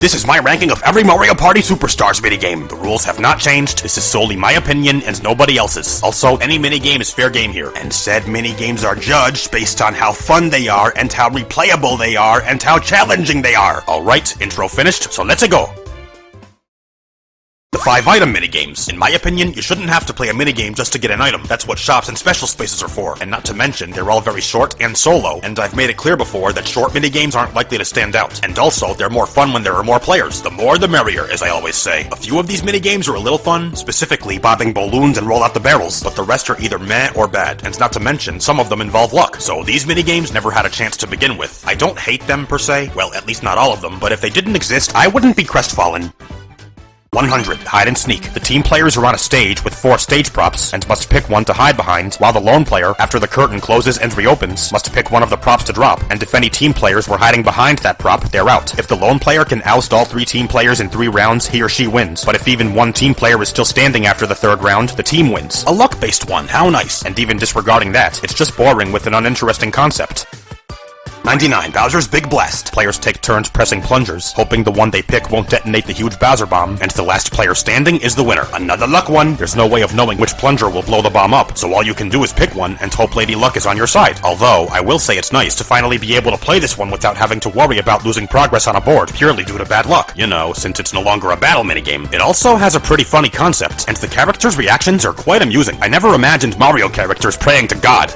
This is my ranking of every Mario Party Superstars minigame. The rules have not changed, this is solely my opinion and nobody else's. Also, any minigame is fair game here, and said minigames are judged based on how fun they are, and how replayable they are, and how challenging they are. Alright, intro finished, so let's go! The 5-item minigames. In my opinion, you shouldn't have to play a minigame just to get an item. That's what shops and special spaces are for. And not to mention, they're all very short and solo, and I've made it clear before that short minigames aren't likely to stand out. And also, they're more fun when there are more players. The more the merrier, as I always say. A few of these minigames are a little fun, specifically bobbing balloons and roll out the barrels, but the rest are either meh or bad. And not to mention, some of them involve luck. So these minigames never had a chance to begin with. I don't hate them per se, well, at least not all of them, but if they didn't exist, I wouldn't be crestfallen. 100. Hide and Sneak. The team players are on a stage with 4 stage props and must pick one to hide behind, while the lone player, after the curtain closes and reopens, must pick one of the props to drop, and if any team players were hiding behind that prop, they're out. If the lone player can oust all 3 team players in 3 rounds, he or she wins, but if even one team player is still standing after the 3rd round, the team wins. A luck-based one, how nice. And even disregarding that, it's just boring with an uninteresting concept. 99. Bowser's Big Blast. Players take turns pressing plungers, hoping the one they pick won't detonate the huge Bowser bomb, and the last player standing is the winner. Another luck one. There's no way of knowing which plunger will blow the bomb up, so all you can do is pick one and hope Lady Luck is on your side. Although, I will say it's nice to finally be able to play this one without having to worry about losing progress on a board purely due to bad luck. You know, since it's no longer a battle minigame. It also has a pretty funny concept, and the characters' reactions are quite amusing. I never imagined Mario characters praying to God.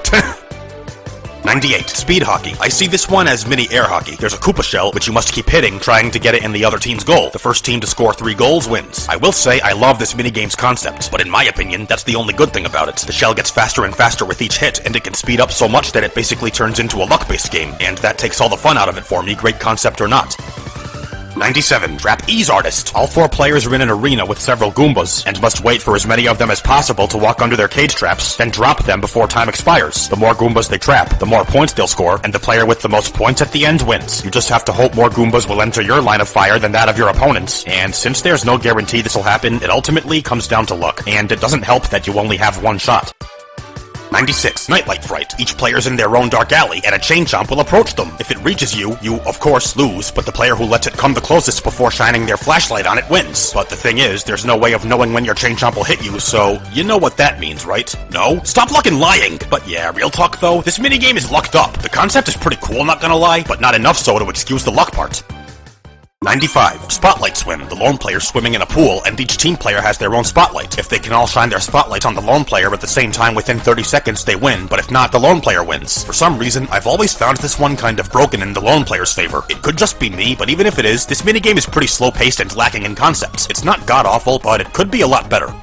98. Speed Hockey. I see this one as mini air hockey. There's a Koopa shell, which you must keep hitting, trying to get it in the other team's goal. The first team to score 3 goals wins. I will say I love this minigame's concept, but in my opinion, that's the only good thing about it. The shell gets faster and faster with each hit, and it can speed up so much that it basically turns into a luck-based game, and that takes all the fun out of it for me, great concept or not. 97. Trapeze Artist. All 4 players are in an arena with several Goombas, and must wait for as many of them as possible to walk under their cage traps, then drop them before time expires. The more Goombas they trap, the more points they'll score, and the player with the most points at the end wins. You just have to hope more Goombas will enter your line of fire than that of your opponents, and since there's no guarantee this will happen, it ultimately comes down to luck, and it doesn't help that you only have one shot. 96. Nightlight Fright. Each player's in their own dark alley, and a chain chomp will approach them. If it reaches you, you, of course, lose, but the player who lets it come the closest before shining their flashlight on it wins. But the thing is, there's no way of knowing when your chain chomp will hit you, so you know what that means, right? No? Stop fucking lying! But yeah, real talk though, this minigame is lucked up. The concept is pretty cool, not gonna lie, but not enough so to excuse the luck part. 95. Spotlight Swim. The lone player swimming in a pool, and each team player has their own spotlight. If they can all shine their spotlight on the lone player at the same time within 30 seconds, they win, but if not, the lone player wins. For some reason, I've always found this one kind of broken in the lone player's favor. It could just be me, but even if it is, this minigame is pretty slow-paced and lacking in concepts. It's not god-awful, but it could be a lot better.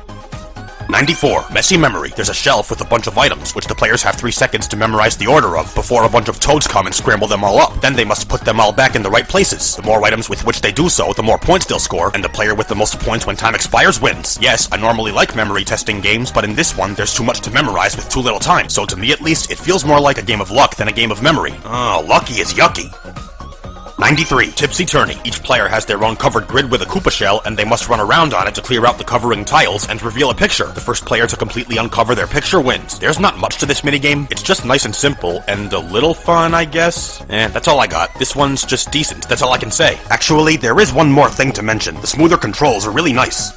94. Messy Memory. There's a shelf with a bunch of items, which the players have 3 seconds to memorize the order of, before a bunch of toads come and scramble them all up. Then they must put them all back in the right places. The more items with which they do so, the more points they'll score, and the player with the most points when time expires wins. Yes, I normally like memory testing games, but in this one, there's too much to memorize with too little time, so to me at least, it feels more like a game of luck than a game of memory. Oh, lucky is yucky. 93. Tipsy Tourney. Each player has their own covered grid with a Koopa shell, and they must run around on it to clear out the covering tiles and reveal a picture. The first player to completely uncover their picture wins. There's not much to this minigame. It's just nice and simple, and a little fun, I guess. That's all I got. This one's just decent. That's all I can say. Actually, there is one more thing to mention. The smoother controls are really nice.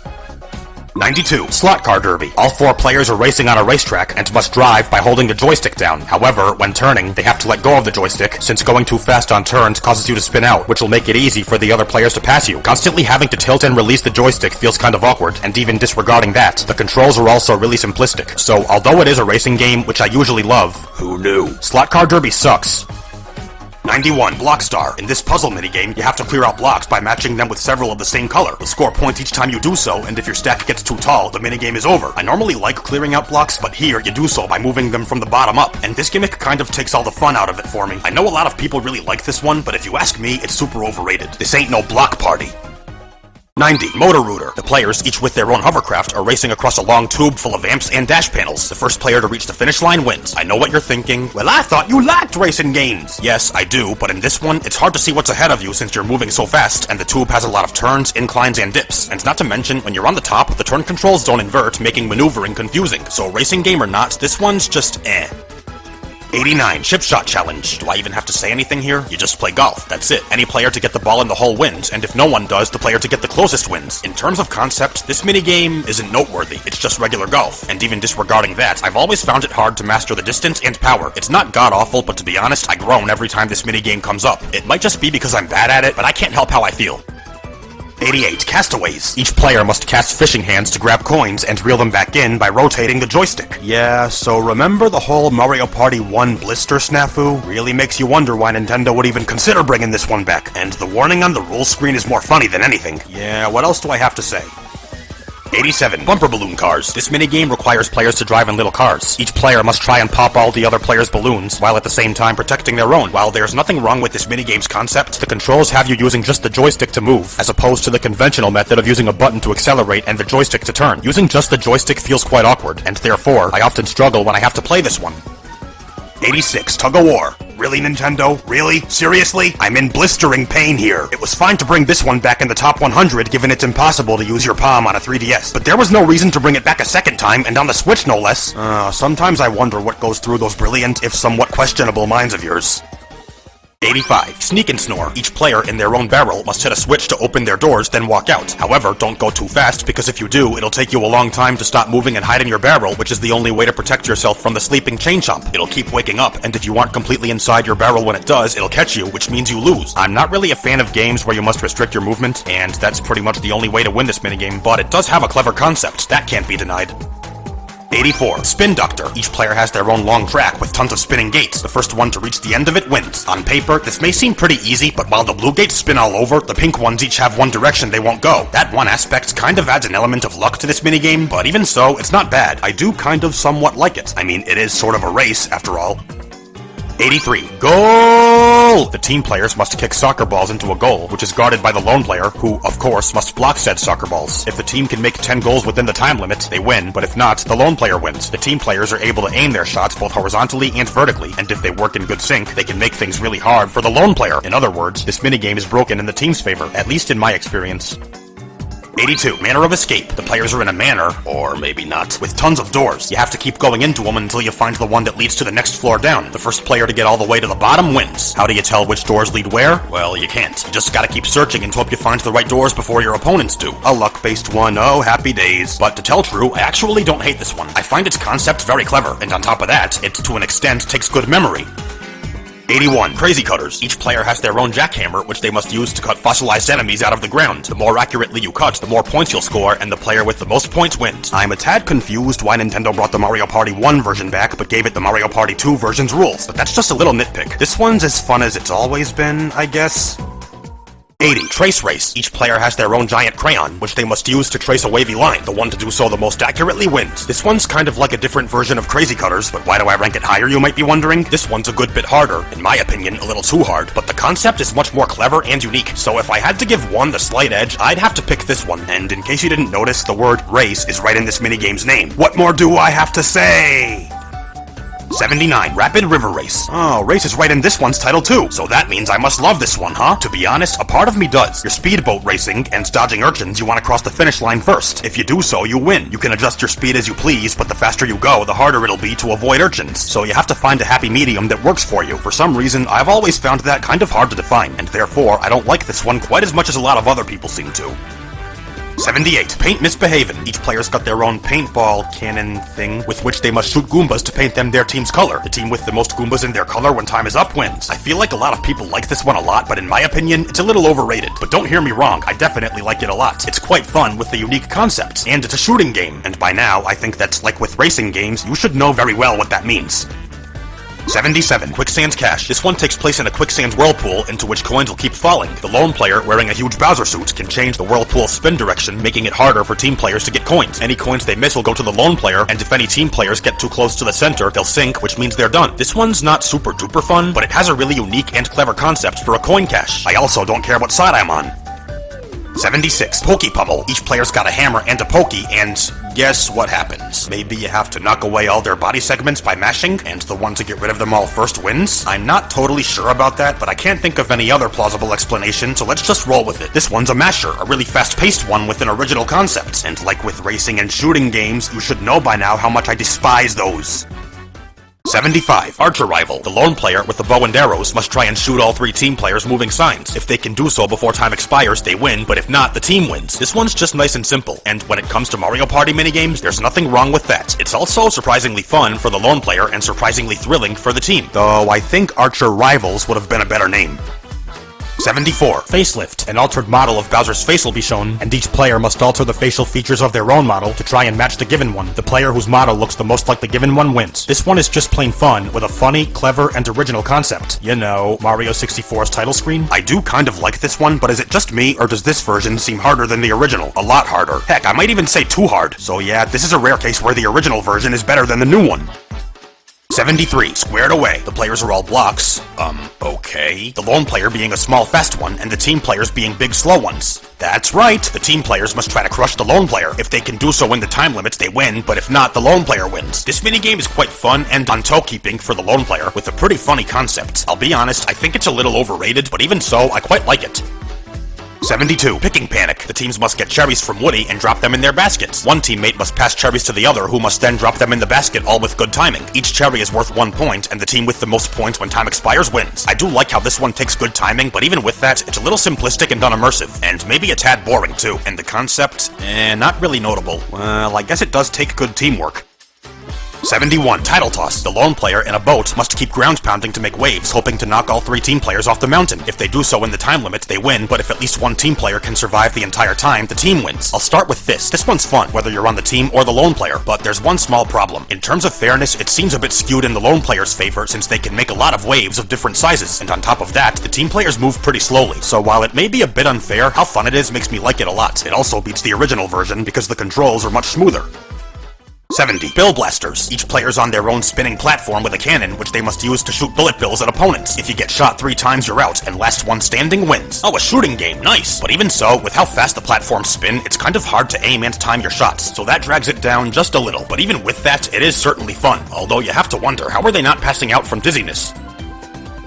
92. Slot Car Derby. All 4 players are racing on a racetrack and must drive by holding the joystick down. However, when turning, they have to let go of the joystick, since going too fast on turns causes you to spin out, which will make it easy for the other players to pass you. Constantly having to tilt and release the joystick feels kind of awkward, and even disregarding that, the controls are also really simplistic. So, although it is a racing game, which I usually love, who knew? Slot Car Derby sucks. 91. Block Star. In this puzzle minigame, you have to clear out blocks by matching them with several of the same color. You'll score points each time you do so, and if your stack gets too tall, the minigame is over. I normally like clearing out blocks, but here you do so by moving them from the bottom up, and this gimmick kind of takes all the fun out of it for me. I know a lot of people really like this one, but if you ask me, it's super overrated. This ain't no block party. 90. Motor Rooter. The players, each with their own hovercraft, are racing across a long tube full of amps and dash panels. The first player to reach the finish line wins. I know what you're thinking. Well, I thought you liked racing games. Yes, I do, but in this one, it's hard to see what's ahead of you since you're moving so fast, and the tube has a lot of turns, inclines, and dips. And not to mention, when you're on the top, the turn controls don't invert, making maneuvering confusing. So racing game or not, this one's just eh. 89, Chip Shot Challenge. Do I even have to say anything here? You just play golf, that's it. Any player to get the ball in the hole wins, and if no one does, the player to get the closest wins. In terms of concept, this minigame isn't noteworthy, it's just regular golf. And even disregarding that, I've always found it hard to master the distance and power. It's not god-awful, but to be honest, I groan every time this minigame comes up. It might just be because I'm bad at it, but I can't help how I feel. 88, Castaways. Each player must cast fishing hands to grab coins and reel them back in by rotating the joystick. Yeah, so remember the whole Mario Party 1 blister snafu? Really makes you wonder why Nintendo would even consider bringing this one back. And the warning on the rule screen is more funny than anything. Yeah, what else do I have to say? 87, Bumper Balloon Cars. This minigame requires players to drive in little cars. Each player must try and pop all the other players' balloons, while at the same time protecting their own. While there's nothing wrong with this minigame's concept, the controls have you using just the joystick to move, as opposed to the conventional method of using a button to accelerate and the joystick to turn. Using just the joystick feels quite awkward, and therefore, I often struggle when I have to play this one. 86, Tug of War. Really, Nintendo? Really? Seriously? I'm in blistering pain here. It was fine to bring this one back in the top 100, given it's impossible to use your palm on a 3DS. But there was no reason to bring it back a second time, and on the Switch no less. Sometimes I wonder what goes through those brilliant, if somewhat questionable minds of yours. 85, Sneak and Snore. Each player in their own barrel must hit a switch to open their doors, then walk out. However, don't go too fast, because if you do, it'll take you a long time to stop moving and hide in your barrel, which is the only way to protect yourself from the sleeping chain chomp. It'll keep waking up, and if you aren't completely inside your barrel when it does, it'll catch you, which means you lose. I'm not really a fan of games where you must restrict your movement, and that's pretty much the only way to win this minigame, but it does have a clever concept. That can't be denied. 84, Spin Doctor. Each player has their own long track with tons of spinning gates. The first one to reach the end of it wins. On paper, this may seem pretty easy, but while the blue gates spin all over, the pink ones each have one direction they won't go. That one aspect kind of adds an element of luck to this minigame, but even so, it's not bad. I do kind of somewhat like it. I mean, it is sort of a race, after all. 83, Goal! The team players must kick soccer balls into a goal, which is guarded by the lone player, who, of course, must block said soccer balls. If the team can make 10 goals within the time limit, they win, but if not, the lone player wins. The team players are able to aim their shots both horizontally and vertically, and if they work in good sync, they can make things really hard for the lone player. In other words, this minigame is broken in the team's favor, at least in my experience. 82, Manner of Escape. The players are in a manor, or maybe not, with tons of doors. You have to keep going into them until you find the one that leads to the next floor down. The first player to get all the way to the bottom wins. How do you tell which doors lead where? Well, you can't. You just gotta keep searching and hope you find the right doors before your opponents do. A luck-based one, oh, happy days. But to tell true, I actually don't hate this one. I find its concept very clever, and on top of that, it to an extent takes good memory. 81, Crazy Cutters. Each player has their own jackhammer, which they must use to cut fossilized enemies out of the ground. The more accurately you cut, the more points you'll score, and the player with the most points wins. I'm a tad confused why Nintendo brought the Mario Party 1 version back, but gave it the Mario Party 2 version's rules. But that's just a little nitpick. This one's as fun as it's always been, I guess. 80, Trace Race. Each player has their own giant crayon, which they must use to trace a wavy line. The one to do so the most accurately wins. This one's kind of like a different version of Crazy Cutters, but why do I rank it higher, you might be wondering? This one's a good bit harder. In my opinion, a little too hard, but the concept is much more clever and unique. So if I had to give one the slight edge, I'd have to pick this one. And in case you didn't notice, the word race is right in this minigame's name. What more do I have to say? 79, Rapid River Race. Oh, race is right in this one's title too, so that means I must love this one, huh? To be honest, a part of me does. You're speedboat racing, and dodging urchins, you want to cross the finish line first. If you do so, you win. You can adjust your speed as you please, but the faster you go, the harder it'll be to avoid urchins. So you have to find a happy medium that works for you. For some reason, I've always found that kind of hard to define, and therefore, I don't like this one quite as much as a lot of other people seem to. 78, Paint Misbehavin'. Each player's got their own paintball cannon thing with which they must shoot Goombas to paint them their team's color. The team with the most Goombas in their color when time is up wins. I feel like a lot of people like this one a lot, but in my opinion, it's a little overrated. But don't hear me wrong, I definitely like it a lot. It's quite fun with the unique concept, and it's a shooting game. And by now, I think that, like with racing games, you should know very well what that means. 77, Quicksand Cache. This one takes place in a quicksand whirlpool into which coins will keep falling. The lone player, wearing a huge Bowser suit, can change the whirlpool's spin direction, making it harder for team players to get coins. Any coins they miss will go to the lone player, and if any team players get too close to the center, they'll sink, which means they're done. This one's not super duper fun, but it has a really unique and clever concept for a coin cache. I also don't care what side I'm on. 76, Pokey Pummel. Each player's got a hammer and a pokey, and guess what happens? Maybe you have to knock away all their body segments by mashing, and the one to get rid of them all first wins? I'm not totally sure about that, but I can't think of any other plausible explanation, so let's just roll with it. This one's a masher, a really fast-paced one with an original concept, and like with racing and shooting games, you should know by now how much I despise those. 75. Archer Rival. The lone player with the bow and arrows must try and shoot all 3 team players moving signs. If they can do so before time expires, they win, but if not, the team wins. This one's just nice and simple, and when it comes to Mario Party minigames, there's nothing wrong with that. It's also surprisingly fun for the lone player and surprisingly thrilling for the team, though I think Archer Rivals would have been a better name. 74. Facelift. An altered model of Bowser's face will be shown, and each player must alter the facial features of their own model to try and match the given one. The player whose model looks the most like the given one wins. This one is just plain fun, with a funny, clever, and original concept. You know, Mario 64's title screen? I do kind of like this one, but is it just me, or does this version seem harder than the original? A lot harder. Heck, I might even say too hard. So yeah, this is a rare case where the original version is better than the new one. 73. Squared away. The players are all blocks. Okay. The lone player being a small fast one, and the team players being big slow ones. That's right. The team players must try to crush the lone player. If they can do so in the time limits, they win, but if not, the lone player wins. This minigame is quite fun and on toe-keeping for the lone player, with a pretty funny concept. I'll be honest, I think it's a little overrated, but even so, I quite like it. 72. Picking Panic. The teams must get cherries from Woody and drop them in their baskets. One teammate must pass cherries to the other, who must then drop them in the basket, all with good timing. Each cherry is worth 1 point, and the team with the most points when time expires wins. I do like how this one takes good timing, but even with that, it's a little simplistic and unimmersive, and maybe a tad boring too. And the concept, not really notable. Well, I guess it does take good teamwork. 71. Title Toss. The lone player in a boat must keep ground pounding to make waves, hoping to knock all 3 team players off the mountain. If they do so in the time limit, they win, but if at least 1 team player can survive the entire time, the team wins. I'll start with this. This one's fun, whether you're on the team or the lone player, but there's one small problem. In terms of fairness, it seems a bit skewed in the lone player's favor since they can make a lot of waves of different sizes, and on top of that, the team players move pretty slowly. So while it may be a bit unfair, how fun it is makes me like it a lot. It also beats the original version because the controls are much smoother. 70. Bill Blasters. Each player's on their own spinning platform with a cannon, which they must use to shoot bullet bills at opponents. If you get shot 3 times, you're out, and last one standing wins. Oh, a shooting game, nice! But even so, with how fast the platforms spin, it's kind of hard to aim and time your shots, so that drags it down just a little. But even with that, it is certainly fun, although you have to wonder, how are they not passing out from dizziness?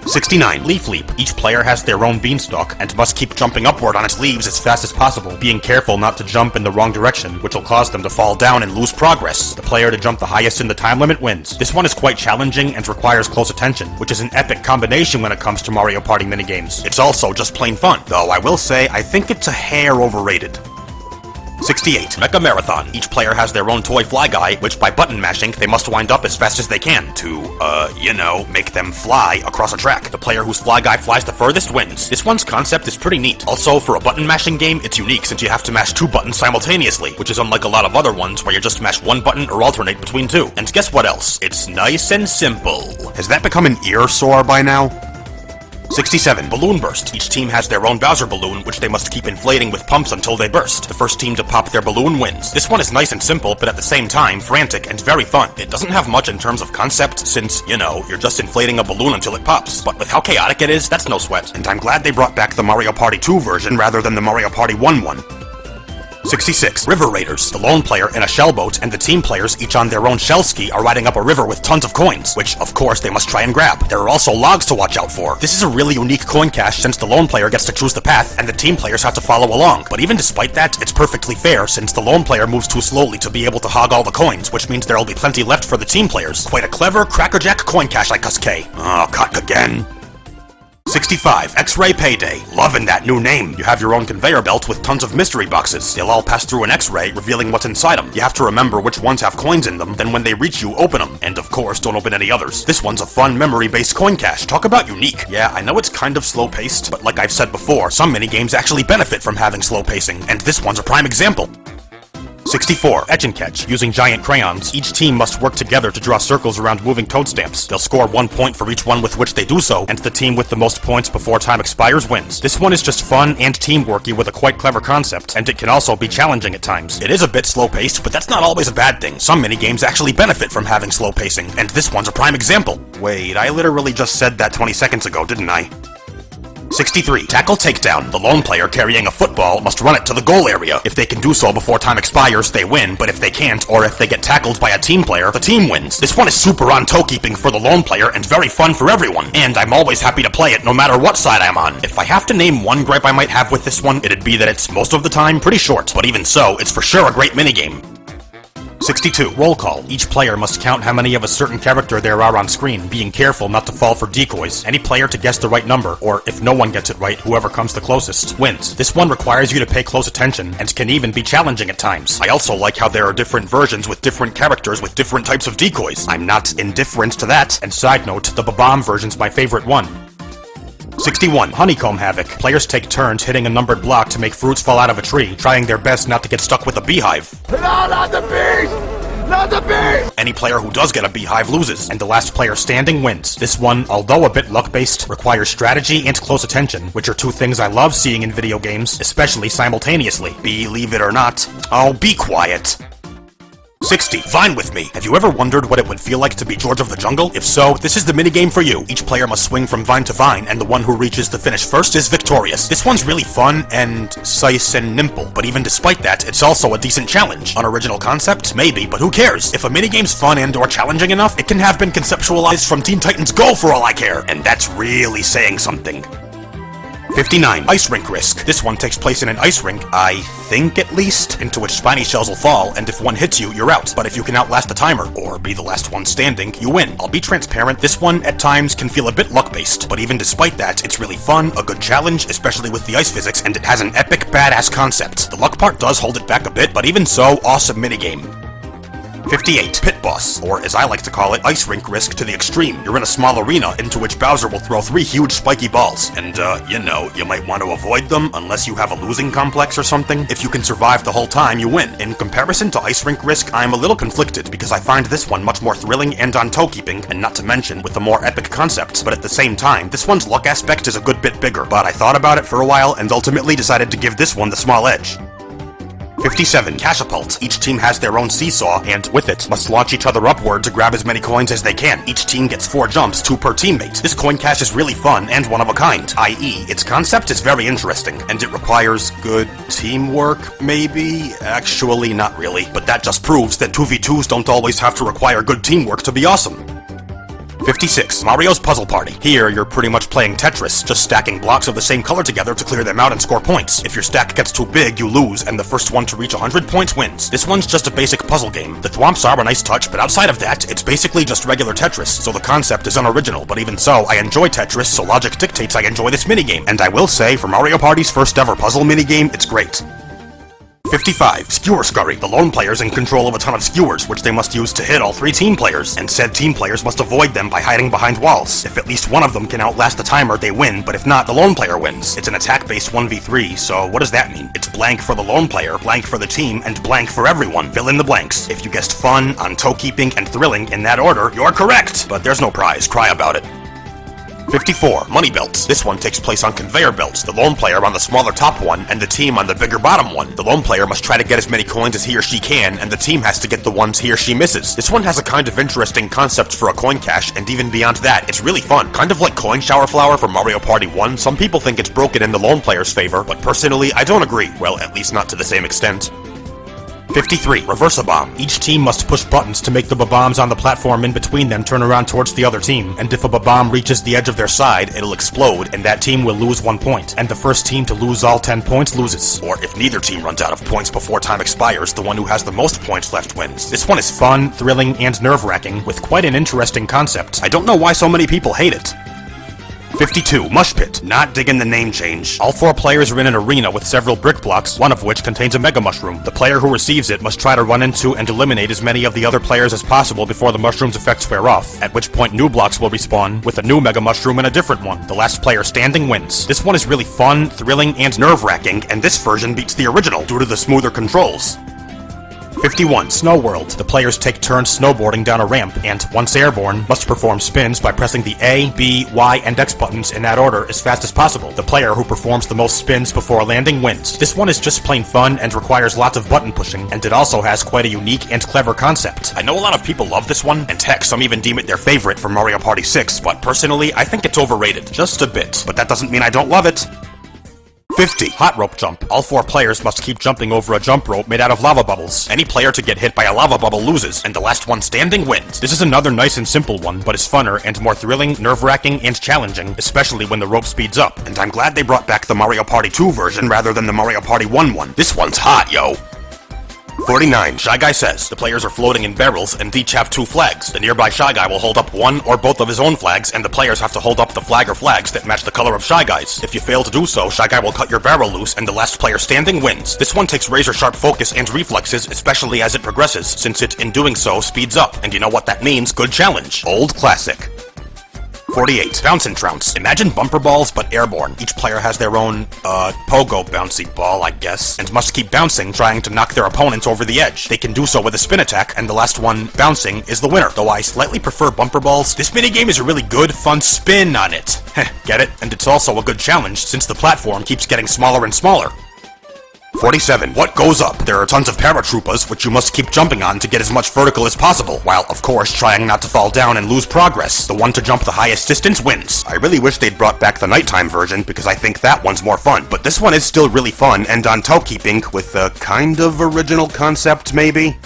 69. Leaf Leap. Each player has their own beanstalk and must keep jumping upward on its leaves as fast as possible, being careful not to jump in the wrong direction, which will cause them to fall down and lose progress. The player to jump the highest in the time limit wins. This one is quite challenging and requires close attention, which is an epic combination when it comes to Mario Party minigames. It's also just plain fun, though I will say I think it's a hair overrated. 68. Mecha Marathon. Each player has their own toy fly guy, which by button mashing, they must wind up as fast as they can to, make them fly across a track. The player whose fly guy flies the furthest wins. This one's concept is pretty neat. Also, for a button mashing game, it's unique since you have to mash 2 buttons simultaneously, which is unlike a lot of other ones where you just mash 1 button or alternate between 2. And guess what else? It's nice and simple. Has that become an ear sore by now? 67. Balloon Burst. Each team has their own Bowser balloon, which they must keep inflating with pumps until they burst. The first team to pop their balloon wins. This one is nice and simple, but at the same time, frantic and very fun. It doesn't have much in terms of concept, since, you're just inflating a balloon until it pops. But with how chaotic it is, that's no sweat. And I'm glad they brought back the Mario Party 2 version rather than the Mario Party 1 one. 66. River Raiders. The lone player in a shell boat and the team players, each on their own shell ski, are riding up a river with tons of coins, which, of course, they must try and grab. There are also logs to watch out for. This is a really unique coin cache since the lone player gets to choose the path and the team players have to follow along. But even despite that, it's perfectly fair since the lone player moves too slowly to be able to hog all the coins, which means there'll be plenty left for the team players. Quite a clever, crackerjack coin cache, I cuss K. Oh, cock again. 65. X-Ray Payday. Loving that new name. You have your own conveyor belt with tons of mystery boxes. They'll all pass through an X-ray, revealing what's inside them. You have to remember which ones have coins in them, then when they reach you, open them. And of course, don't open any others. This one's a fun, memory-based coin cache. Talk about unique. Yeah, I know it's kind of slow-paced, but like I've said before, some minigames actually benefit from having slow pacing, and this one's a prime example. 64. Etch and Catch. Using giant crayons, each team must work together to draw circles around moving toad stamps. They'll score 1 point for each one with which they do so, and the team with the most points before time expires wins. This one is just fun and teamworky with a quite clever concept, and it can also be challenging at times. It is a bit slow-paced, but that's not always a bad thing. Some minigames actually benefit from having slow pacing, and this one's a prime example. Wait, I literally just said that 20 seconds ago, didn't I? 63. Tackle Takedown. The lone player carrying a football must run it to the goal area. If they can do so before time expires, they win, but if they can't, or if they get tackled by a team player, the team wins. This one is super on toe-keeping for the lone player and very fun for everyone, and I'm always happy to play it no matter what side I'm on. If I have to name one gripe I might have with this one, it'd be that it's most of the time pretty short, but even so, it's for sure a great minigame. 62. Roll call. Each player must count how many of a certain character there are on screen, being careful not to fall for decoys. Any player to guess the right number, or if no one gets it right, whoever comes the closest, wins. This one requires you to pay close attention, and can even be challenging at times. I also like how there are different versions with different characters with different types of decoys. I'm not indifferent to that. And side note, the Bomb version's my favorite one. 61. Honeycomb Havoc. Players take turns hitting a numbered block to make fruits fall out of a tree, trying their best not to get stuck with a beehive. No, not the bees! Not the bees! Any player who does get a beehive loses, and the last player standing wins. This one, although a bit luck-based, requires strategy and close attention, which are two things I love seeing in video games, especially simultaneously. Believe it or not. Oh, be quiet. 60. Vine with me. Have you ever wondered what it would feel like to be George of the Jungle? If so, this is the minigame for you. Each player must swing from vine to vine, and the one who reaches the finish first is victorious. This one's really fun and sice and nimble, but even despite that, it's also a decent challenge. Unoriginal concept? Maybe, but who cares? If a minigame's fun and or challenging enough, it can have been conceptualized from Teen Titans Go for all I care, and that's really saying something. 59. Ice Rink Risk. This one takes place in an ice rink, I think at least, into which spiny shells will fall, and if one hits you, you're out. But if you can outlast the timer, or be the last one standing, you win. I'll be transparent, this one at times can feel a bit luck-based, but even despite that, it's really fun, a good challenge, especially with the ice physics, and it has an epic badass concept. The luck part does hold it back a bit, but even so, awesome minigame. 58. Pit Boss, or as I like to call it, Ice Rink Risk to the extreme. You're in a small arena into which Bowser will throw 3 huge spiky balls, and you know, you might want to avoid them unless you have a losing complex or something. If you can survive the whole time, you win. In comparison to Ice Rink Risk, I'm a little conflicted because I find this one much more thrilling and on toe keeping, and not to mention with a more epic concept. But at the same time, this one's luck aspect is a good bit bigger, but I thought about it for a while and ultimately decided to give this one the small edge. 57. Catapult. Each team has their own seesaw, and with it, must launch each other upward to grab as many coins as they can. Each team gets 4 jumps, 2 per teammate. This coin cache is really fun and one of a kind, i.e., its concept is very interesting, and it requires good teamwork, maybe? Actually, not really, but that just proves that 2v2s don't always have to require good teamwork to be awesome. 56. Mario's Puzzle Party. Here, you're pretty much playing Tetris, just stacking blocks of the same color together to clear them out and score points. If your stack gets too big, you lose, and the first one to reach 100 points wins. This one's just a basic puzzle game. The thwomps are a nice touch, but outside of that, it's basically just regular Tetris, so the concept is unoriginal, but even so, I enjoy Tetris, so logic dictates I enjoy this minigame. And I will say, for Mario Party's first ever puzzle minigame, it's great. 55. Skewer Scurry. The lone player's in control of a ton of skewers, which they must use to hit all 3 team players, and said team players must avoid them by hiding behind walls. If at least one of them can outlast the timer, they win, but if not, the lone player wins. It's an attack-based 1v3, so what does that mean? It's blank for the lone player, blank for the team, and blank for everyone. Fill in the blanks. If you guessed fun, on toe-keeping, and thrilling in that order, you're correct! But there's no prize. Cry about it. 54. Money Belts. This one takes place on conveyor belts, the lone player on the smaller top one, and the team on the bigger bottom one. The lone player must try to get as many coins as he or she can, and the team has to get the ones he or she misses. This one has a kind of interesting concept for a coin cache, and even beyond that, it's really fun. Kind of like Coin Shower Flower from Mario Party 1, some people think it's broken in the lone player's favor, but personally, I don't agree. Well, at least not to the same extent. 53. Reverse-a-bomb. Each team must push buttons to make the bombs on the platform in between them turn around towards the other team, and if a bomb reaches the edge of their side, it'll explode, and that team will lose 1 point, and the first team to lose all 10 points loses. Or if neither team runs out of points before time expires, the one who has the most points left wins. This one is fun, thrilling, and nerve-wracking, with quite an interesting concept. I don't know why so many people hate it. 52. Mush Pit. Not digging the name change. All 4 players are in an arena with several brick blocks, one of which contains a Mega Mushroom. The player who receives it must try to run into and eliminate as many of the other players as possible before the mushroom's effects wear off, at which point new blocks will respawn, with a new Mega Mushroom and a different one. The last player standing wins. This one is really fun, thrilling, and nerve-wracking, and this version beats the original due to the smoother controls. 51. Snow World. The players take turns snowboarding down a ramp, and once airborne, must perform spins by pressing the A, B, Y, and X buttons in that order as fast as possible. The player who performs the most spins before landing wins. This one is just plain fun and requires lots of button pushing, and it also has quite a unique and clever concept. I know a lot of people love this one, and heck, some even deem it their favorite from Mario Party 6, but personally, I think it's overrated. Just a bit. But that doesn't mean I don't love it. 50. Hot Rope Jump. All 4 players must keep jumping over a jump rope made out of lava bubbles. Any player to get hit by a lava bubble loses, and the last one standing wins. This is another nice and simple one, but is funner and more thrilling, nerve-wracking, and challenging, especially when the rope speeds up. And I'm glad they brought back the Mario Party 2 version rather than the Mario Party 1 one. This one's hot, yo! 49. Shy Guy says, the players are floating in barrels and each have 2 flags. The nearby Shy Guy will hold up one or both of his own flags, and the players have to hold up the flag or flags that match the color of Shy Guy's. If you fail to do so, Shy Guy will cut your barrel loose and the last player standing wins. This one takes razor sharp focus and reflexes, especially as it progresses, since it, in doing so, speeds up. And you know what that means? Good challenge. Old classic. 48. Bounce and Trounce. Imagine bumper balls, but airborne. Each player has their own, pogo bouncy ball, I guess, and must keep bouncing, trying to knock their opponents over the edge. They can do so with a spin attack, and the last one, bouncing, is the winner. Though I slightly prefer bumper balls, this minigame is a really good, fun spin on it. Get it? And it's also a good challenge, since the platform keeps getting smaller and smaller. 47. What goes up? There are tons of paratroopas, which you must keep jumping on to get as much vertical as possible, while, of course, trying not to fall down and lose progress. The one to jump the highest distance wins. I really wish they'd brought back the nighttime version, because I think that one's more fun. But this one is still really fun, and on toe keeping, with a kind of original concept, maybe?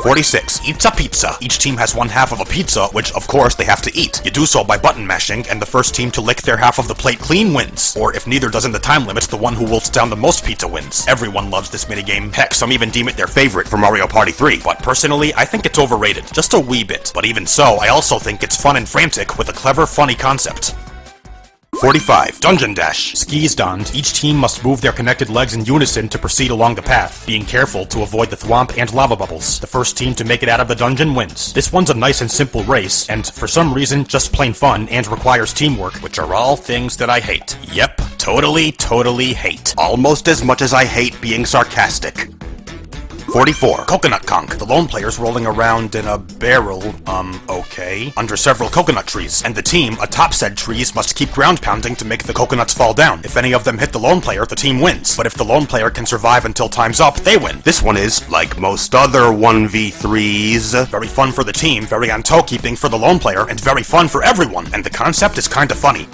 46. Eats a pizza. Each team has one half of a pizza, which, of course, they have to eat. You do so by button mashing, and the first team to lick their half of the plate clean wins. Or if neither does in the time limits, the one who wolfs down the most pizza wins. Everyone loves this minigame. Heck, some even deem it their favorite for Mario Party 3. But personally, I think it's overrated. Just a wee bit. But even so, I also think it's fun and frantic with a clever, funny concept. 45. Dungeon Dash. Skis donned, each team must move their connected legs in unison to proceed along the path, being careful to avoid the thwomp and lava bubbles. The first team to make it out of the dungeon wins. This one's a nice and simple race, and for some reason, just plain fun and requires teamwork, which are all things that I hate. Yep, totally hate. Almost as much as I hate being sarcastic. 44. Coconut Conk. The lone player's rolling around in a barrel, okay, under several coconut trees, and the team atop said trees must keep ground pounding to make the coconuts fall down. If any of them hit the lone player, the team wins, but if the lone player can survive until time's up, they win. This one is, like most other 1v3s, very fun for the team, very on toe keeping for the lone player, and very fun for everyone, and the concept is kinda funny.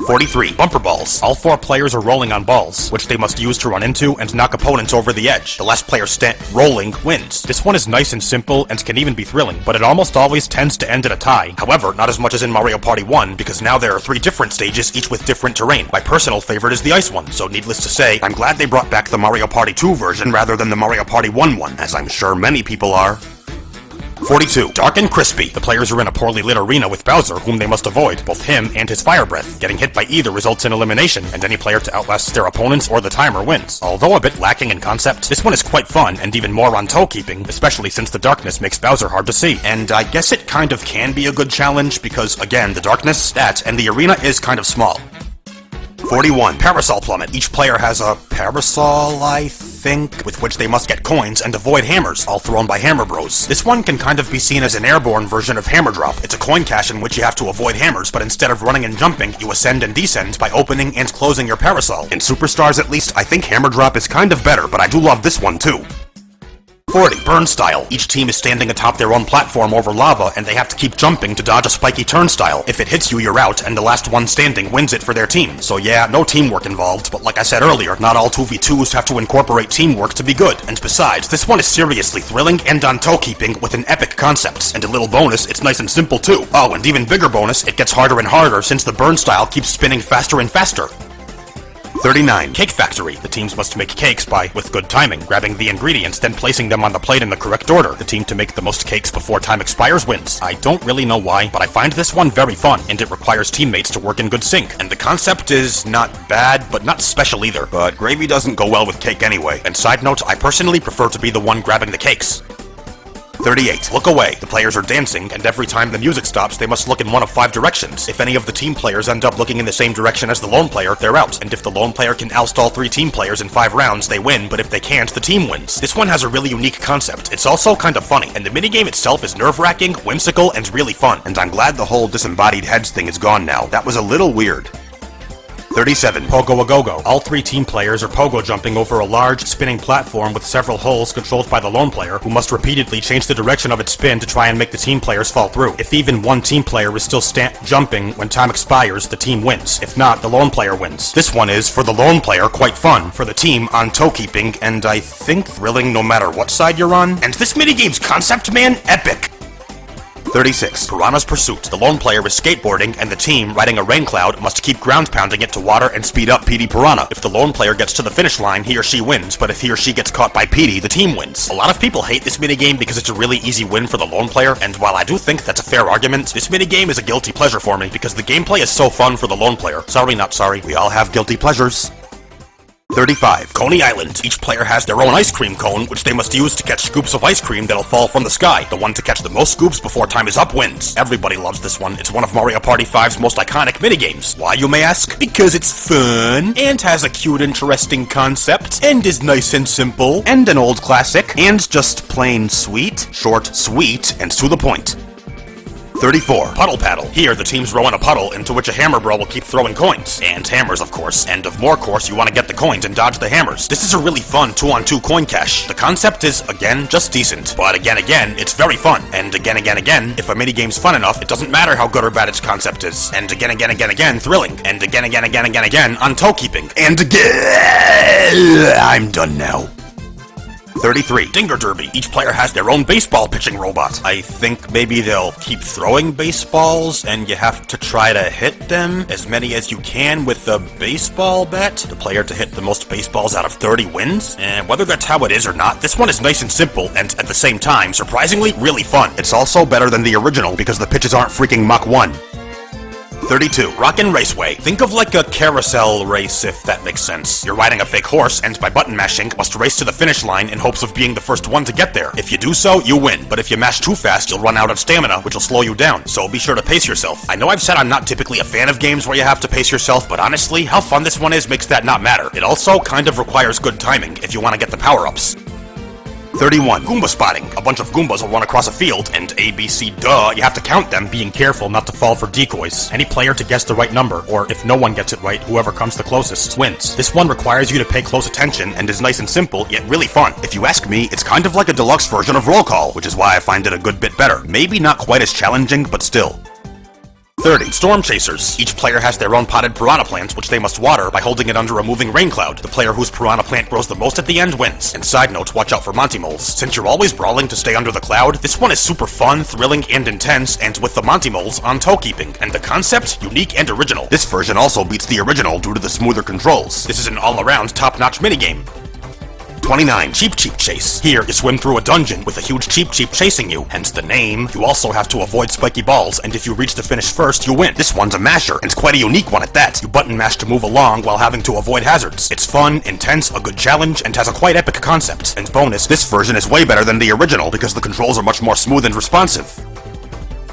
43. Bumper balls. All 4 players are rolling on balls, which they must use to run into and knock opponents over the edge. The last player rolling wins. This one is nice and simple and can even be thrilling, but it almost always tends to end in a tie. However, not as much as in Mario Party 1, because now there are 3 different stages, each with different terrain. My personal favorite is the ice one, so needless to say, I'm glad they brought back the Mario Party 2 version rather than the Mario Party 1 one, as I'm sure many people are. 42. Dark and Crispy. The players are in a poorly lit arena with Bowser, whom they must avoid, both him and his fire breath. Getting hit by either results in elimination, and any player to outlast their opponents or the timer wins. Although a bit lacking in concept, this one is quite fun, and even more on toe keeping, especially since the darkness makes Bowser hard to see. And I guess it kind of can be a good challenge, because again, the darkness, that, and the arena is kind of small. 41. Parasol Plummet. Each player has a parasol, I think, with which they must get coins and avoid hammers, all thrown by Hammer Bros. This one can kind of be seen as an airborne version of Hammer Drop. It's a coin cache in which you have to avoid hammers, but instead of running and jumping, you ascend and descend by opening and closing your parasol. In Superstars at least, I think Hammer Drop is kind of better, but I do love this one too. 40. Burn Style. Each team is standing atop their own platform over lava, and they have to keep jumping to dodge a spiky turnstile. If it hits you, you're out, and the last one standing wins it for their team. So yeah, no teamwork involved, but like I said earlier, not all 2v2s have to incorporate teamwork to be good. And besides, this one is seriously thrilling and on toe keeping with an epic concept. And a little bonus, it's nice and simple too. Oh, and even bigger bonus, it gets harder and harder since the burn style keeps spinning faster and faster. 39. Cake Factory. The teams must make cakes by, with good timing, grabbing the ingredients, then placing them on the plate in the correct order. The team to make the most cakes before time expires wins. I don't really know why, but I find this one very fun, and it requires teammates to work in good sync. And the concept is not bad, but not special either. But gravy doesn't go well with cake anyway. And side note, I personally prefer to be the one grabbing the cakes. 38. Look away. The players are dancing, and every time the music stops, they must look in one of 5 directions. If any of the team players end up looking in the same direction as the lone player, they're out. And if the lone player can oust all 3 team players in 5 rounds, they win, but if they can't, the team wins. This one has a really unique concept. It's also kind of funny, and the minigame itself is nerve-wracking, whimsical, and really fun. And I'm glad the whole disembodied heads thing is gone now. That was a little weird. 37. Pogo-a-go-go. All 3 team players are pogo jumping over a large, spinning platform with several holes controlled by the lone player, who must repeatedly change the direction of its spin to try and make the team players fall through. If even one team player is still jumping when time expires, the team wins. If not, the lone player wins. This one is, for the lone player, quite fun, for the team, on toe keeping, and I think thrilling no matter what side you're on. And this minigame's concept, man, epic! 36. Piranha's Pursuit. The lone player is skateboarding, and the team, riding a rain cloud, must keep ground pounding it to water and speed up PD Piranha. If the lone player gets to the finish line, he or she wins, but if he or she gets caught by PD, the team wins. A lot of people hate this minigame because it's a really easy win for the lone player, and while I do think that's a fair argument, this minigame is a guilty pleasure for me because the gameplay is so fun for the lone player. Sorry, not sorry. We all have guilty pleasures. 35. Coney Island. Each player has their own ice cream cone, which they must use to catch scoops of ice cream that'll fall from the sky. The one to catch the most scoops before time is up wins. Everybody loves this one. It's one of Mario Party 5's most iconic minigames. Why, you may ask? Because it's fun, and has a cute, interesting concept, and is nice and simple, and an old classic, and just plain sweet. Short, sweet, and to the point. 34. Puddle Paddle. Here, the teams row in a puddle into which a hammer bro will keep throwing coins. And hammers, of course. And of more course, you want to get the coins and dodge the hammers. This is a really fun 2-on-2 coin cache. The concept is, again, just decent. But again, it's very fun. And again, if a minigame's fun enough, it doesn't matter how good or bad its concept is. And again, thrilling. And again, on toe keeping. And again, I'm done now. 33. Dinger Derby. Each player has their own baseball pitching robot. I think maybe they'll keep throwing baseballs, and you have to try to hit them as many as you can with the baseball bat. The player to hit the most baseballs out of 30 wins. And whether that's how it is or not, this one is nice and simple, and at the same time, surprisingly, really fun. It's also better than the original because the pitches aren't freaking Mach 1. 32. Rockin' Raceway. Think of like a carousel race, if that makes sense. You're riding a fake horse, and by button mashing, must race to the finish line in hopes of being the first one to get there. If you do so, you win. But if you mash too fast, you'll run out of stamina, which will slow you down. So be sure to pace yourself. I know I've said I'm not typically a fan of games where you have to pace yourself, but honestly, how fun this one is makes that not matter. It also kind of requires good timing if you want to get the power-ups. 31. Goomba Spotting. A bunch of Goombas will run across a field, and ABC duh, you have to count them, being careful not to fall for decoys. Any player to guess the right number, or if no one gets it right, whoever comes the closest wins. This one requires you to pay close attention, and is nice and simple, yet really fun. If you ask me, it's kind of like a deluxe version of Roll Call, which is why I find it a good bit better. Maybe not quite as challenging, but still. 30. Storm Chasers. Each player has their own potted piranha plant, which they must water by holding it under a moving rain cloud. The player whose piranha plant grows the most at the end wins. And side note, watch out for Monty Moles. Since you're always brawling to stay under the cloud, this one is super fun, thrilling, and intense, and with the Monty Moles on toe keeping. And the concept, unique and original. This version also beats the original due to the smoother controls. This is an all-around top-notch minigame. 29. Cheep Cheep Chase. Here, you swim through a dungeon with a huge Cheep Cheep chasing you, hence the name. You also have to avoid spiky balls, and if you reach the finish first, you win. This one's a masher, and it's quite a unique one at that. You button mash to move along while having to avoid hazards. It's fun, intense, a good challenge, and has a quite epic concept. And bonus, this version is way better than the original because the controls are much more smooth and responsive.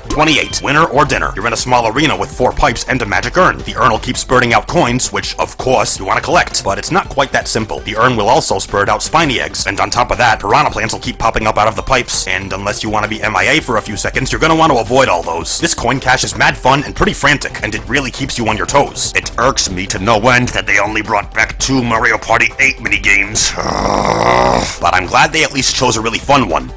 28. Winner or Dinner. You're in a small arena with 4 pipes and a magic urn. The urn will keep spurting out coins, which, of course, you want to collect. But it's not quite that simple. The urn will also spurt out spiny eggs, and on top of that, piranha plants will keep popping up out of the pipes, and unless you want to be MIA for a few seconds, you're gonna want to avoid all those. This coin cache is mad fun and pretty frantic, and it really keeps you on your toes. It irks me to no end that they only brought back 2 Mario Party 8 minigames. But I'm glad they at least chose a really fun one.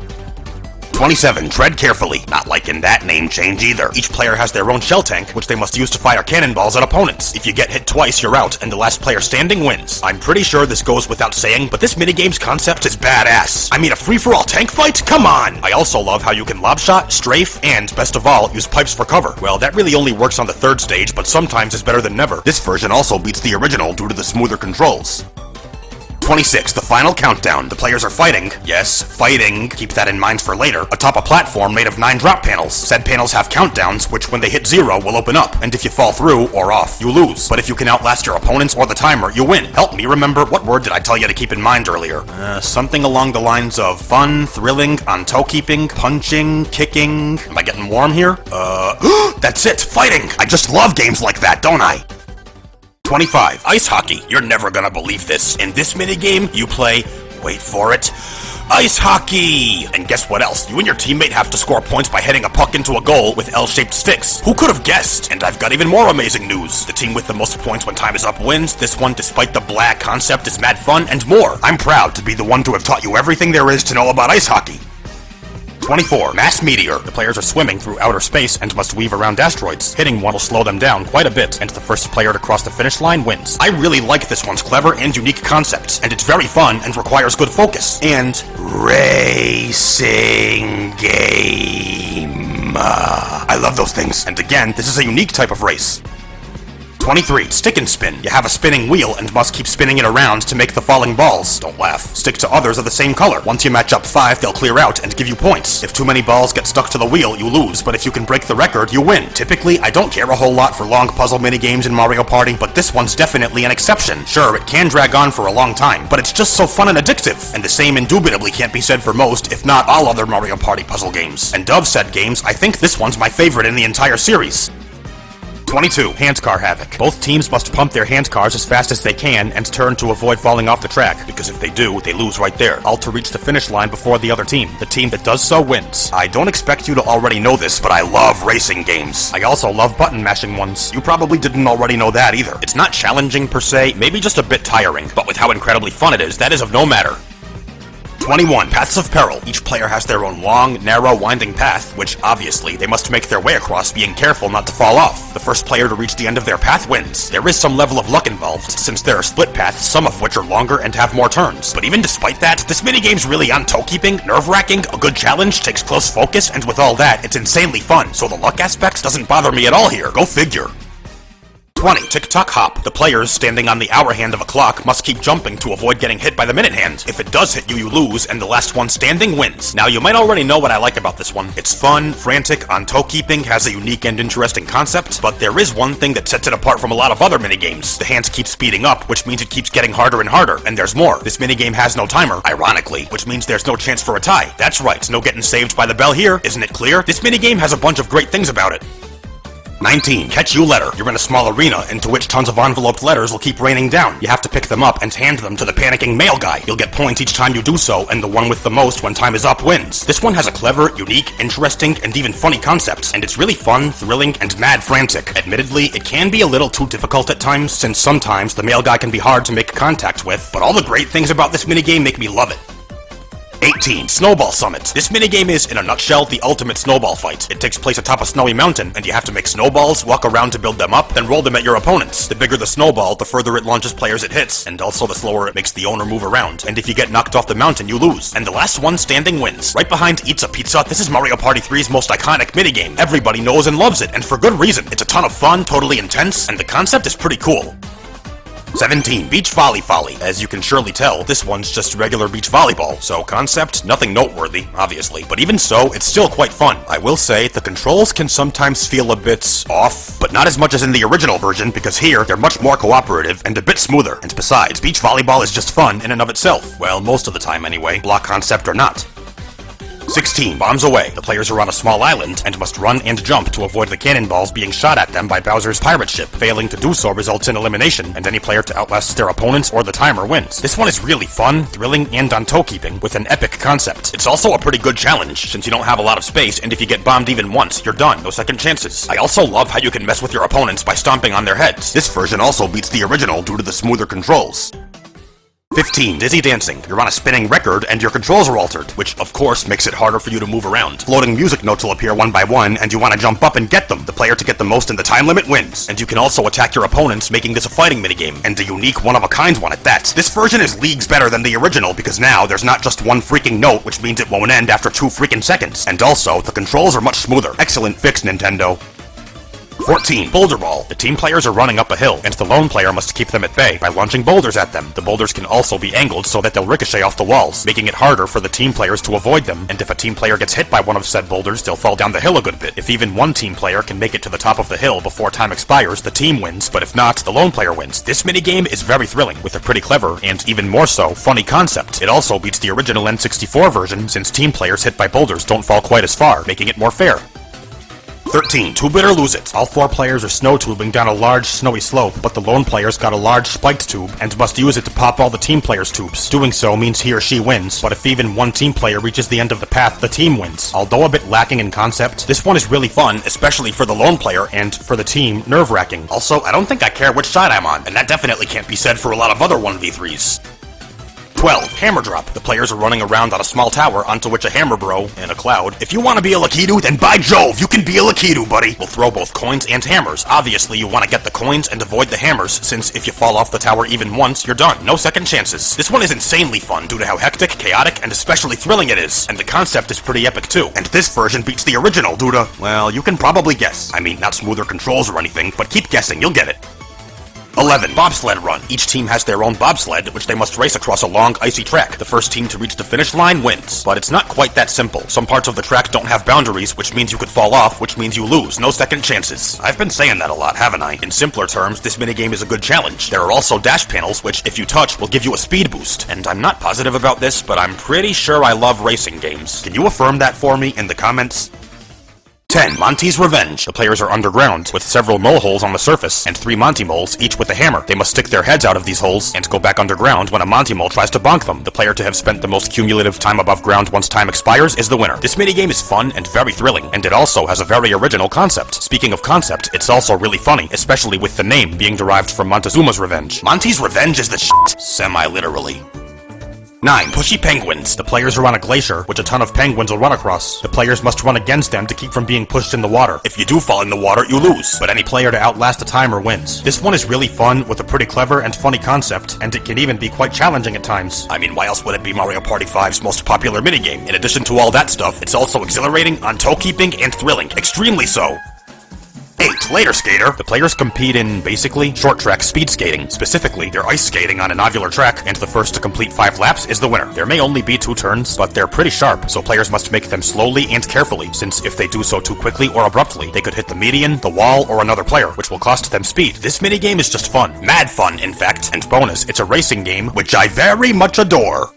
27. Tread Carefully. Not liking that name change either. Each player has their own shell tank, which they must use to fire cannonballs at opponents. If you get hit twice, you're out, and the last player standing wins. I'm pretty sure this goes without saying, but this minigame's concept is badass. I mean, a free-for-all tank fight? Come on! I also love how you can lob shot, strafe, and, best of all, use pipes for cover. Well, that really only works on the 3rd stage, but sometimes is better than never. This version also beats the original due to the smoother controls. 26. The Final Countdown. The players are fighting. Yes, fighting. Keep that in mind for later. Atop a platform made of 9 drop panels. Said panels have countdowns, which when they hit 0 will open up. And if you fall through, or off, you lose. But if you can outlast your opponents or the timer, you win. Help me remember, what word did I tell you to keep in mind earlier? Something along the lines of fun, thrilling, on toe keeping, punching, kicking. Am I getting warm here? That's it, fighting! I just love games like that, don't I? 25. Ice Hockey. You're never gonna believe this. In this minigame, you play, wait for it, ice hockey! And guess what else? You and your teammate have to score points by heading a puck into a goal with L-shaped sticks. Who could have guessed? And I've got even more amazing news. The team with the most points when time is up wins. This one, despite the blah concept, is mad fun and more. I'm proud to be the one to have taught you everything there is to know about ice hockey. 24. Mass Meteor. The players are swimming through outer space and must weave around asteroids. Hitting one will slow them down quite a bit, and the first player to cross the finish line wins. I really like this one's clever and unique concept, and it's very fun and requires good focus. And racing game. I love those things. And again, this is a unique type of race. 23. Stick and spin. You have a spinning wheel and must keep spinning it around to make the falling balls. Don't laugh. Stick to others of the same color. Once you match up 5, they'll clear out and give you points. If too many balls get stuck to the wheel, you lose, but if you can break the record, you win. Typically, I don't care a whole lot for long puzzle minigames in Mario Party, but this one's definitely an exception. Sure, it can drag on for a long time, but it's just so fun and addictive. And the same indubitably can't be said for most, if not all other Mario Party puzzle games. And of said games, I think this one's my favorite in the entire series. 22. Handcar Havoc. Both teams must pump their handcars as fast as they can and turn to avoid falling off the track, because if they do, they lose right there, all to reach the finish line before the other team. The team that does so wins. I don't expect you to already know this, but I love racing games. I also love button mashing ones. You probably didn't already know that either. It's not challenging per se, maybe just a bit tiring, but with how incredibly fun it is, that is of no matter. 21. Paths of Peril. Each player has their own long, narrow, winding path, which, obviously, they must make their way across, being careful not to fall off. The first player to reach the end of their path wins. There is some level of luck involved, since there are split paths, some of which are longer and have more turns. But even despite that, this minigame's really on toe-keeping, nerve-wracking, a good challenge, takes close focus, and with all that, it's insanely fun, so the luck aspect doesn't bother me at all here. Go figure. 20. Tick-tock hop. The players standing on the hour hand of a clock must keep jumping to avoid getting hit by the minute hand. If it does hit you, you lose, and the last one standing wins. Now, you might already know what I like about this one. It's fun, frantic, on toe-keeping, has a unique and interesting concept, but there is one thing that sets it apart from a lot of other minigames. The hands keep speeding up, which means it keeps getting harder and harder, and there's more. This minigame has no timer, ironically, which means there's no chance for a tie. That's right, no getting saved by the bell here, isn't it clear? This minigame has a bunch of great things about it. 19. Catch You Letter. You're in a small arena into which tons of enveloped letters will keep raining down. You have to pick them up and hand them to the panicking mail guy. You'll get points each time you do so, and the one with the most when time is up wins. This one has a clever, unique, interesting, and even funny concept, and it's really fun, thrilling, and mad frantic. Admittedly, it can be a little too difficult at times, since sometimes the mail guy can be hard to make contact with, but all the great things about this minigame make me love it. 18. Snowball Summit. This minigame is, in a nutshell, the ultimate snowball fight. It takes place atop a snowy mountain, and you have to make snowballs, walk around to build them up, then roll them at your opponents. The bigger the snowball, the further it launches players it hits, and also the slower it makes the owner move around. And if you get knocked off the mountain, you lose. And the last one standing wins. Right behind Eats a Pizza, this is Mario Party 3's most iconic minigame. Everybody knows and loves it, and for good reason. It's a ton of fun, totally intense, and the concept is pretty cool. 17. Beach Volley Folly. As you can surely tell, this one's just regular beach volleyball, so concept, nothing noteworthy, obviously, but even so, it's still quite fun. I will say, the controls can sometimes feel a bit off, but not as much as in the original version, because here, they're much more cooperative and a bit smoother, and besides, beach volleyball is just fun in and of itself. Well, most of the time anyway, block concept or not. 16. Bombs Away. The players are on a small island and must run and jump to avoid the cannonballs being shot at them by Bowser's pirate ship. Failing to do so results in elimination, and any player to outlast their opponents or the timer wins. This one is really fun, thrilling, and on toe-keeping, with an epic concept. It's also a pretty good challenge, since you don't have a lot of space, and if you get bombed even once, you're done, no second chances. I also love how you can mess with your opponents by stomping on their heads. This version also beats the original due to the smoother controls. 15. Dizzy Dancing. You're on a spinning record and your controls are altered, which of course makes it harder for you to move around. Floating music notes will appear one by one and you want to jump up and get them. The player to get the most in the time limit wins. And you can also attack your opponents, making this a fighting minigame, and a unique one-of-a-kind one at that. This version is leagues better than the original because now there's not just one freaking note, which means it won't end after 2 freaking seconds. And also, the controls are much smoother. Excellent fix, Nintendo. 14. Boulder Ball. The team players are running up a hill, and the lone player must keep them at bay by launching boulders at them. The boulders can also be angled so that they'll ricochet off the walls, making it harder for the team players to avoid them, and if a team player gets hit by one of said boulders, they'll fall down the hill a good bit. If even one team player can make it to the top of the hill before time expires, the team wins, but if not, the lone player wins. This minigame is very thrilling, with a pretty clever, and even more so, funny concept. It also beats the original N64 version, since team players hit by boulders don't fall quite as far, making it more fair. 13. Tube It or Lose It. All 4 players are snow tubing down a large snowy slope, but the lone player's got a large spiked tube and must use it to pop all the team players' tubes. Doing so means he or she wins, but if even one team player reaches the end of the path, the team wins. Although a bit lacking in concept, this one is really fun, especially for the lone player, and for the team, nerve-wracking. Also, I don't think I care which side I'm on, and that definitely can't be said for a lot of other 1v3s. 12. Hammer drop. The players are running around on a small tower onto which a hammer bro and a cloud. If you want to be a Lakitu, then by Jove, you can be a Lakitu, buddy. We'll throw both coins and hammers. Obviously, you want to get the coins and avoid the hammers, since if you fall off the tower even once, you're done. No second chances. This one is insanely fun due to how hectic, chaotic, and especially thrilling it is. And the concept is pretty epic too. And this version beats the original due to, well, you can probably guess. I mean, not smoother controls or anything, but keep guessing, you'll get it. 11. Bobsled run. Each team has their own bobsled, which they must race across a long, icy track. The first team to reach the finish line wins. But it's not quite that simple. Some parts of the track don't have boundaries, which means you could fall off, which means you lose. No second chances. I've been saying that a lot, haven't I? In simpler terms, this minigame is a good challenge. There are also dash panels, which, if you touch, will give you a speed boost. And I'm not positive about this, but I'm pretty sure I love racing games. Can you affirm that for me in the comments? 10. Monty's Revenge. The players are underground, with several mole holes on the surface, and 3 Monty moles, each with a hammer. They must stick their heads out of these holes, and go back underground when a Monty mole tries to bonk them. The player to have spent the most cumulative time above ground once time expires is the winner. This minigame is fun and very thrilling, and it also has a very original concept. Speaking of concept, it's also really funny, especially with the name being derived from Montezuma's Revenge. Monty's Revenge is the shit, semi-literally. 9. Pushy Penguins. The players are on a glacier, which a ton of penguins will run across. The players must run against them to keep from being pushed in the water. If you do fall in the water, you lose, but any player to outlast a timer wins. This one is really fun, with a pretty clever and funny concept, and it can even be quite challenging at times. I mean, why else would it be Mario Party 5's most popular minigame? In addition to all that stuff, it's also exhilarating, on toe-keeping, and thrilling. Extremely so. 8. Later Skater. The players compete in, basically, short track speed skating. Specifically, they're ice skating on an ovular track, and the first to complete 5 laps is the winner. There may only be 2 turns, but they're pretty sharp, so players must make them slowly and carefully, since if they do so too quickly or abruptly, they could hit the median, the wall, or another player, which will cost them speed. This minigame is just fun. Mad fun, in fact. And bonus, it's a racing game, which I very much adore.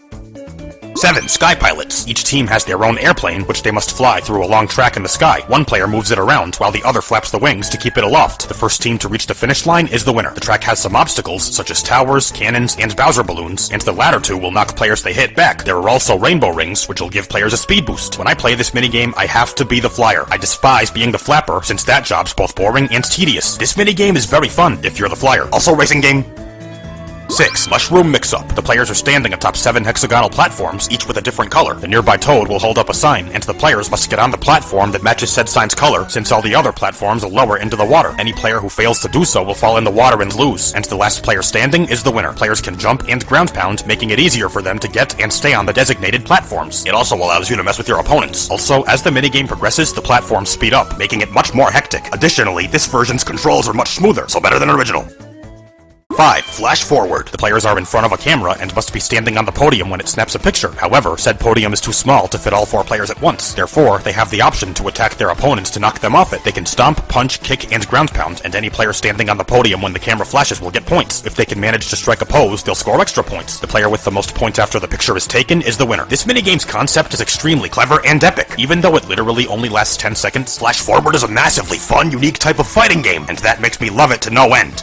7. Sky Pilots. Each team has their own airplane, which they must fly through a long track in the sky. One player moves it around, while the other flaps the wings to keep it aloft. The first team to reach the finish line is the winner. The track has some obstacles, such as towers, cannons, and Bowser balloons, and the latter 2 will knock players they hit back. There are also rainbow rings, which will give players a speed boost. When I play this minigame, I have to be the flyer. I despise being the flapper, since that job's both boring and tedious. This minigame is very fun if you're the flyer. Also racing game. 6. Mushroom Mix-Up. The players are standing atop 7 hexagonal platforms, each with a different color. The nearby toad will hold up a sign, and the players must get on the platform that matches said sign's color, since all the other platforms will lower into the water. Any player who fails to do so will fall in the water and lose, and the last player standing is the winner. Players can jump and ground pound, making it easier for them to get and stay on the designated platforms. It also allows you to mess with your opponents. Also, as the minigame progresses, the platforms speed up, making it much more hectic. Additionally, this version's controls are much smoother, so better than original. 5. Flash Forward. The players are in front of a camera and must be standing on the podium when it snaps a picture. However, said podium is too small to fit all 4 players at once. Therefore, they have the option to attack their opponents to knock them off it. They can stomp, punch, kick, and ground pound, and any player standing on the podium when the camera flashes will get points. If they can manage to strike a pose, they'll score extra points. The player with the most points after the picture is taken is the winner. This minigame's concept is extremely clever and epic. Even though it literally only lasts 10 seconds, Flash Forward is a massively fun, unique type of fighting game, and that makes me love it to no end.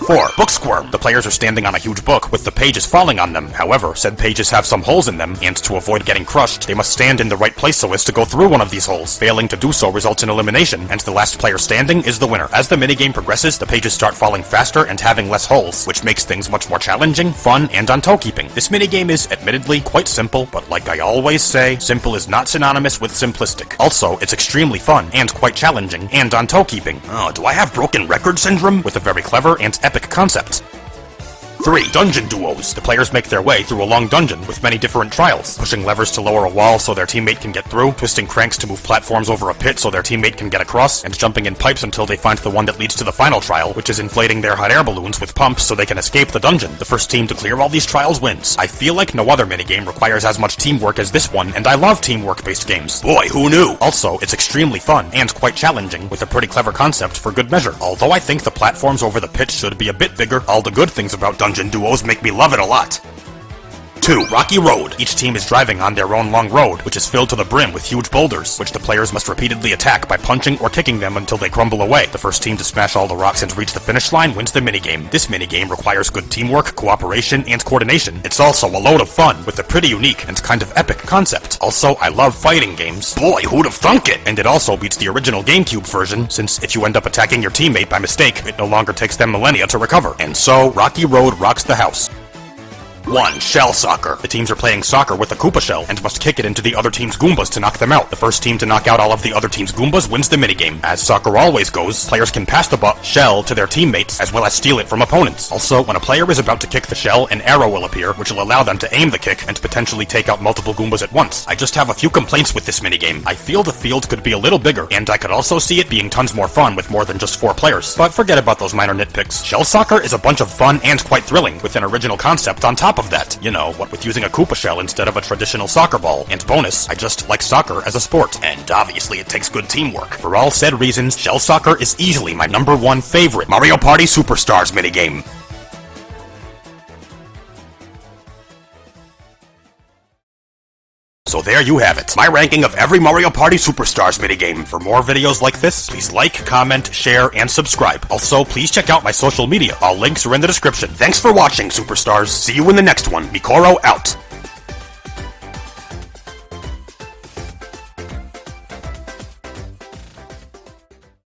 4. Book Squirm. The players are standing on a huge book with the pages falling on them. However, said pages have some holes in them, and to avoid getting crushed, they must stand in the right place so as to go through one of these holes. Failing to do so results in elimination, and the last player standing is the winner. As the minigame progresses, the pages start falling faster and having less holes, which makes things much more challenging, fun, and on toe-keeping. This minigame is, admittedly, quite simple, but like I always say, simple is not synonymous with simplistic. Also, it's extremely fun, and quite challenging, and on toe-keeping. Oh, do I have broken record syndrome? With a very clever and epic concept. 3. Dungeon Duos. The players make their way through a long dungeon with many different trials, pushing levers to lower a wall so their teammate can get through, twisting cranks to move platforms over a pit so their teammate can get across, and jumping in pipes until they find the one that leads to the final trial, which is inflating their hot air balloons with pumps so they can escape the dungeon. The first team to clear all these trials wins. I feel like no other minigame requires as much teamwork as this one, and I love teamwork-based games. Boy, who knew? Also, it's extremely fun, and quite challenging, with a pretty clever concept for good measure. Although I think the platforms over the pit should be a bit bigger, all the good things about Dungeon Duos make me love it a lot. 2. Rocky Road. Each team is driving on their own long road, which is filled to the brim with huge boulders, which the players must repeatedly attack by punching or kicking them until they crumble away. The first team to smash all the rocks and reach the finish line wins the minigame. This minigame requires good teamwork, cooperation, and coordination. It's also a load of fun, with a pretty unique and kind of epic concept. Also, I love fighting games. Boy, who'd have thunk it? And it also beats the original GameCube version, since if you end up attacking your teammate by mistake, it no longer takes them millennia to recover. And so, Rocky Road rocks the house. 1. Shell Soccer. The teams are playing soccer with a Koopa shell and must kick it into the other team's Goombas to knock them out. The first team to knock out all of the other team's Goombas wins the minigame. As soccer always goes, players can pass the shell to their teammates as well as steal it from opponents. Also, when a player is about to kick the shell, an arrow will appear, which will allow them to aim the kick and potentially take out multiple Goombas at once. I just have a few complaints with this minigame. I feel the field could be a little bigger, and I could also see it being tons more fun with more than just 4 players. But forget about those minor nitpicks. Shell Soccer is a bunch of fun and quite thrilling, with an original concept on top of that. You know, what with using a Koopa shell instead of a traditional soccer ball. And bonus, I just like soccer as a sport. And obviously it takes good teamwork. For all said reasons, Shell Soccer is easily my #1 favorite Mario Party Superstars minigame. So there you have it, my ranking of every Mario Party Superstars minigame. For more videos like this, please like, comment, share, and subscribe. Also, please check out my social media. All links are in the description. Thanks for watching, Superstars. See you in the next one. Mikoro out.